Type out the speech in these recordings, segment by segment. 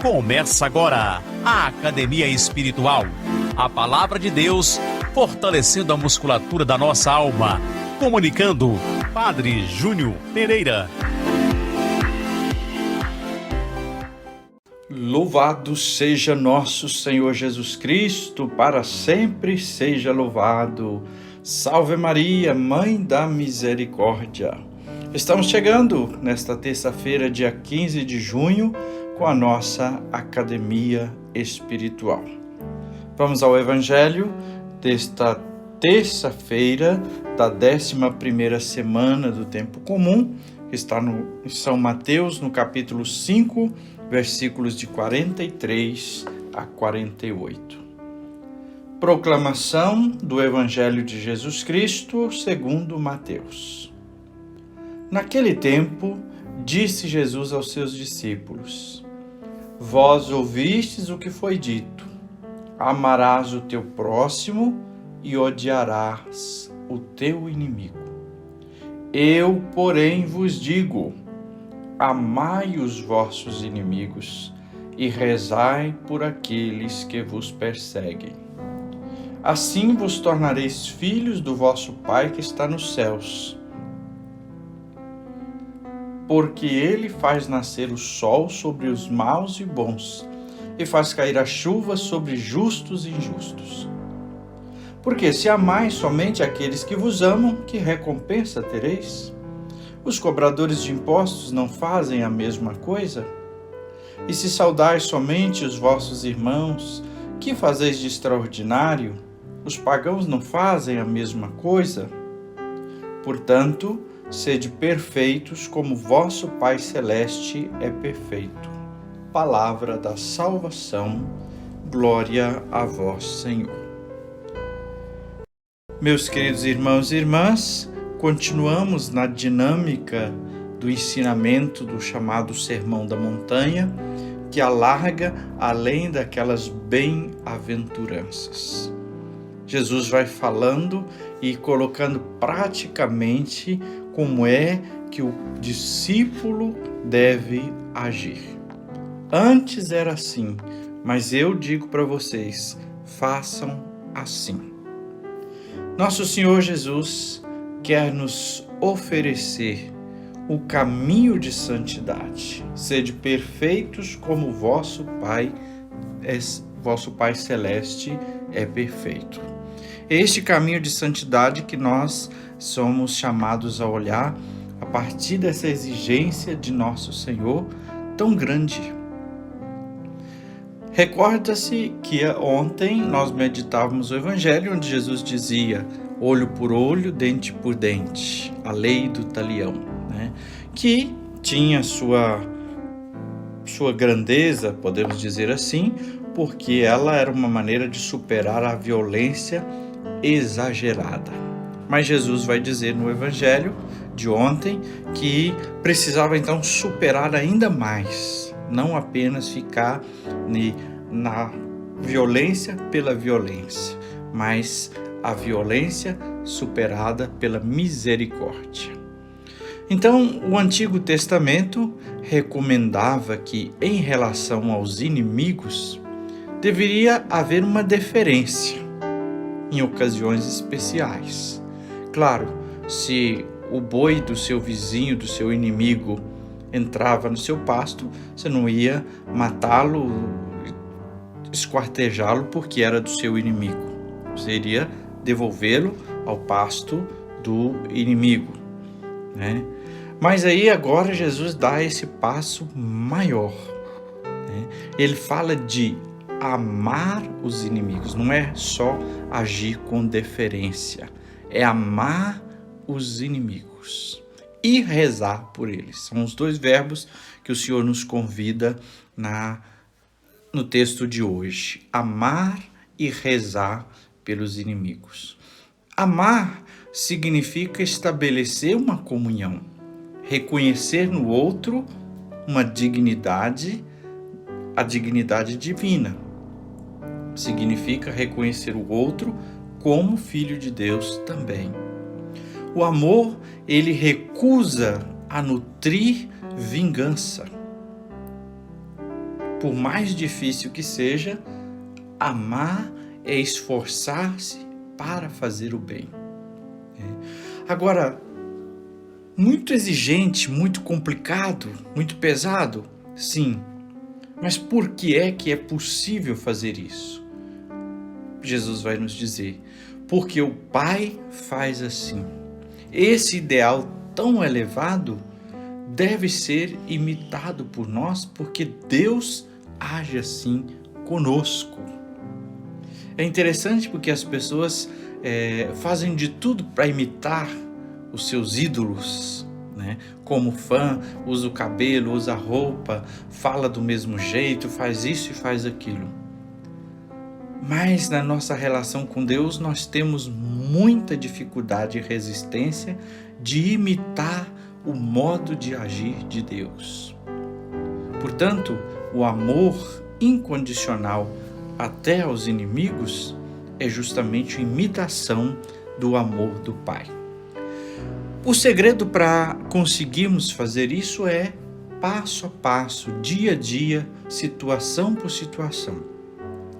Começa agora a Academia Espiritual. A Palavra de Deus fortalecendo a musculatura da nossa alma. Comunicando, Padre Júnior Pereira. Louvado seja nosso Senhor Jesus Cristo, para sempre seja louvado. Salve Maria, Mãe da Misericórdia. Estamos chegando nesta terça-feira, dia 15 de junho, com a nossa Academia Espiritual. Vamos ao Evangelho desta terça-feira da 11ª semana do Tempo Comum, que está em São Mateus, no capítulo 5, versículos de 43 a 48. Proclamação do Evangelho de Jesus Cristo segundo Mateus. Naquele tempo, disse Jesus aos seus discípulos: Vós ouvistes o que foi dito: amarás o teu próximo e odiarás o teu inimigo. Eu, porém, vos digo: amai os vossos inimigos e rezai por aqueles que vos perseguem. Assim vos tornareis filhos do vosso Pai que está nos céus. Porque ele faz nascer o sol sobre os maus e bons, e faz cair a chuva sobre justos e injustos. Porque se amais somente aqueles que vos amam, que recompensa tereis? Os cobradores de impostos não fazem a mesma coisa? E se saudais somente os vossos irmãos, que fazeis de extraordinário? Os pagãos não fazem a mesma coisa? Portanto, sede perfeitos como vosso Pai Celeste é perfeito. Palavra da salvação, glória a vós, Senhor. Meus queridos irmãos e irmãs, continuamos na dinâmica do ensinamento do chamado Sermão da Montanha, que alarga além daquelas bem-aventuranças. Jesus vai falando e colocando praticamente como é que o discípulo deve agir. Antes era assim, mas eu digo para vocês, façam assim. Nosso Senhor Jesus quer nos oferecer o caminho de santidade. Sede perfeitos como vosso Pai Celeste é perfeito. Este caminho de santidade que nós somos chamados a olhar a partir dessa exigência de nosso Senhor tão grande. Recorda-se que ontem nós meditávamos o Evangelho onde Jesus dizia olho por olho, dente por dente, a lei do talião, né? Que tinha sua grandeza, podemos dizer assim, porque ela era uma maneira de superar a violência exagerada. Mas Jesus vai dizer no Evangelho de ontem que precisava então superar ainda mais, não apenas ficar na violência pela violência, mas a violência superada pela misericórdia. Então, o Antigo Testamento recomendava que, em relação aos inimigos, deveria haver uma deferência em ocasiões especiais. Claro, se o boi do seu vizinho, do seu inimigo, entrava no seu pasto, você não ia matá-lo, esquartejá-lo porque era do seu inimigo. Você iria devolvê-lo ao pasto do inimigo, né? Mas aí agora Jesus dá esse passo maior, né? Ele fala de amar os inimigos, não é só agir com deferência, é amar os inimigos e rezar por eles. São os dois verbos que o Senhor nos convida no texto de hoje: amar e rezar pelos inimigos. Amar significa estabelecer uma comunhão, reconhecer no outro uma dignidade, a dignidade divina. Significa reconhecer o outro como filho de Deus também. O amor, ele recusa a nutrir vingança. por mais difícil que seja, amar é esforçar-se para fazer o bem. Agora, muito exigente, muito complicado, muito pesado? Sim. Mas por que é possível fazer isso? Jesus vai nos dizer, porque o Pai faz assim. Esse ideal tão elevado deve ser imitado por nós, porque Deus age assim conosco. É interessante porque as pessoas fazem de tudo para imitar os seus ídolos, né? Como fã, usa o cabelo, usa a roupa, fala do mesmo jeito, faz isso e faz aquilo. Mas na nossa relação com Deus, nós temos muita dificuldade e resistência de imitar o modo de agir de Deus. Portanto, o amor incondicional até aos inimigos é justamente a imitação do amor do Pai. O segredo para conseguirmos fazer isso é passo a passo, dia a dia, situação por situação.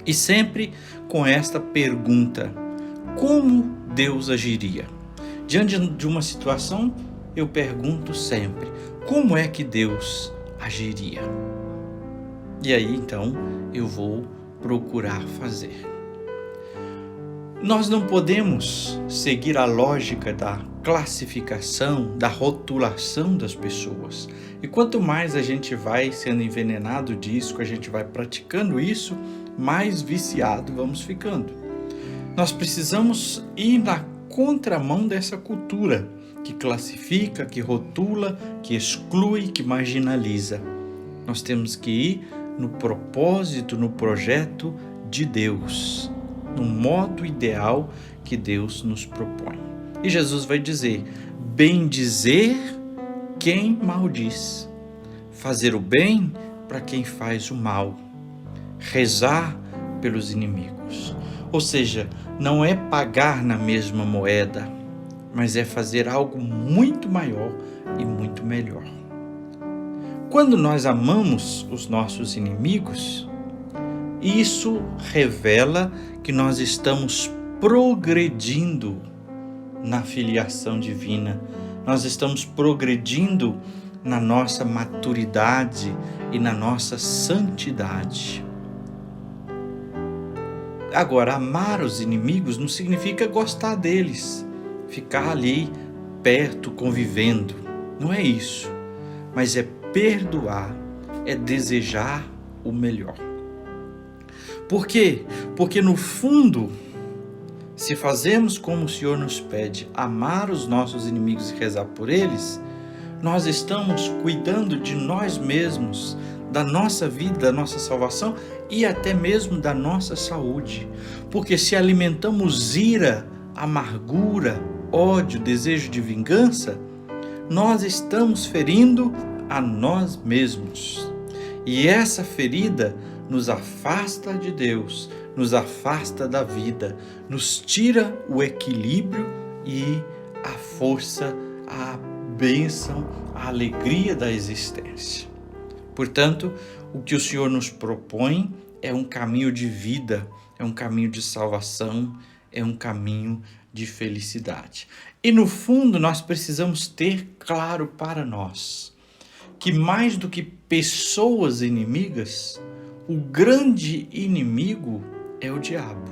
E sempre com esta pergunta: como Deus agiria? Diante de uma situação, eu pergunto sempre: como é que Deus agiria? E aí, então, eu vou procurar fazer. Nós não podemos seguir a lógica da classificação, da rotulação das pessoas. E quanto mais a gente vai sendo envenenado disso, a gente vai praticando isso, mais viciado vamos ficando. Nós precisamos ir na contramão dessa cultura que classifica, que rotula, que exclui, que marginaliza. Nós temos que ir no propósito, no projeto de Deus, no modo ideal que Deus nos propõe. E Jesus vai dizer: bendizer quem maldiz, fazer o bem para quem faz o mal, rezar pelos inimigos. Ou seja, não é pagar na mesma moeda, mas é fazer algo muito maior e muito melhor. Quando nós amamos os nossos inimigos, isso revela que nós estamos progredindo na filiação divina, nós estamos progredindo na nossa maturidade e na nossa santidade. Agora, amar os inimigos não significa gostar deles, ficar ali perto, convivendo. Não é isso, mas é perdoar, é desejar o melhor. Por quê? Porque no fundo, se fazemos como o Senhor nos pede, amar os nossos inimigos e rezar por eles, nós estamos cuidando de nós mesmos, da nossa vida, da nossa salvação e até mesmo da nossa saúde. Porque se alimentamos ira, amargura, ódio, desejo de vingança, nós estamos ferindo a nós mesmos. E essa ferida nos afasta de Deus, nos afasta da vida, nos tira o equilíbrio e a força, a bênção, a alegria da existência. Portanto, o que o Senhor nos propõe é um caminho de vida, é um caminho de salvação, é um caminho de felicidade. E no fundo, nós precisamos ter claro para nós que mais do que pessoas inimigas, o grande inimigo é o diabo.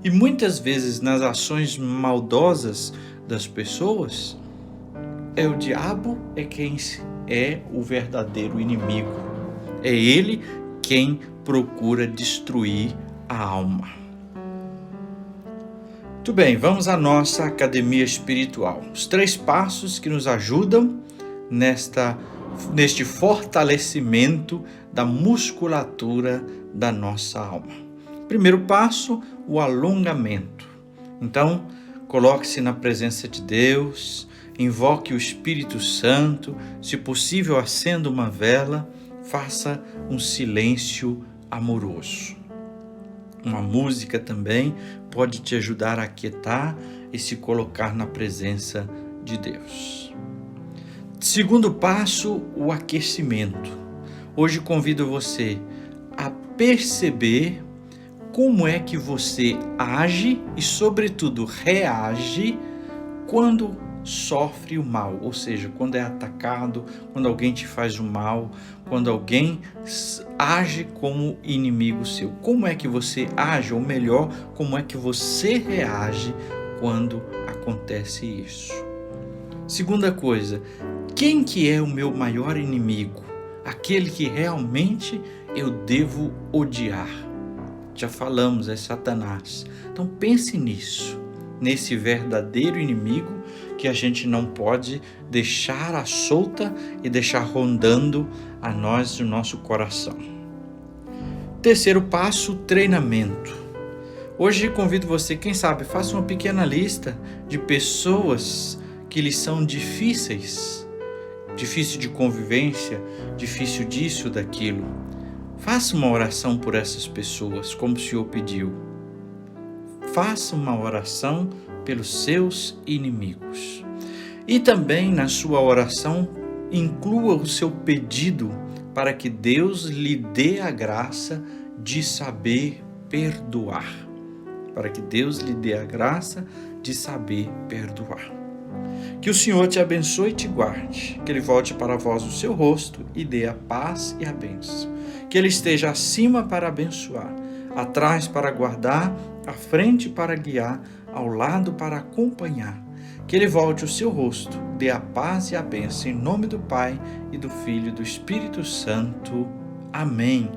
E muitas vezes nas ações maldosas das pessoas, é o diabo quem é o verdadeiro inimigo. É ele quem procura destruir a alma. Muito bem, vamos à nossa academia espiritual. Os 3 passos que nos ajudam neste fortalecimento da musculatura da nossa alma. Primeiro passo, o alongamento. Então, coloque-se na presença de Deus, invoque o Espírito Santo, se possível acenda uma vela, faça um silêncio amoroso. Uma música também pode te ajudar a aquietar e se colocar na presença de Deus. Segundo passo, o aquecimento. Hoje convido você a perceber como é que você age e, sobretudo, reage quando sofre o mal, ou seja, quando é atacado, quando alguém te faz o mal, quando alguém age como inimigo seu. Como é que você age, ou melhor, como é que você reage quando acontece isso? Segunda coisa, quem que é o meu maior inimigo? Aquele que realmente eu devo odiar. Já falamos, é Satanás. Então pense nisso, nesse verdadeiro inimigo que a gente não pode deixar à solta e deixar rondando a nós e o nosso coração. Terceiro passo, treinamento. Hoje convido você, quem sabe, faça uma pequena lista de pessoas que lhe são difíceis, difícil de convivência, difícil disso, daquilo. Faça uma oração por essas pessoas, como o Senhor pediu. Faça uma oração pelos seus inimigos. E também na sua oração, inclua o seu pedido para que Deus lhe dê a graça de saber perdoar. Para que Deus lhe dê a graça de saber perdoar. Que o Senhor te abençoe e te guarde, que Ele volte para vós o seu rosto e dê a paz e a bênção. Que Ele esteja acima para abençoar, atrás para guardar, à frente para guiar, ao lado para acompanhar. Que Ele volte o seu rosto, dê a paz e a bênção, em nome do Pai e do Filho e do Espírito Santo. Amém.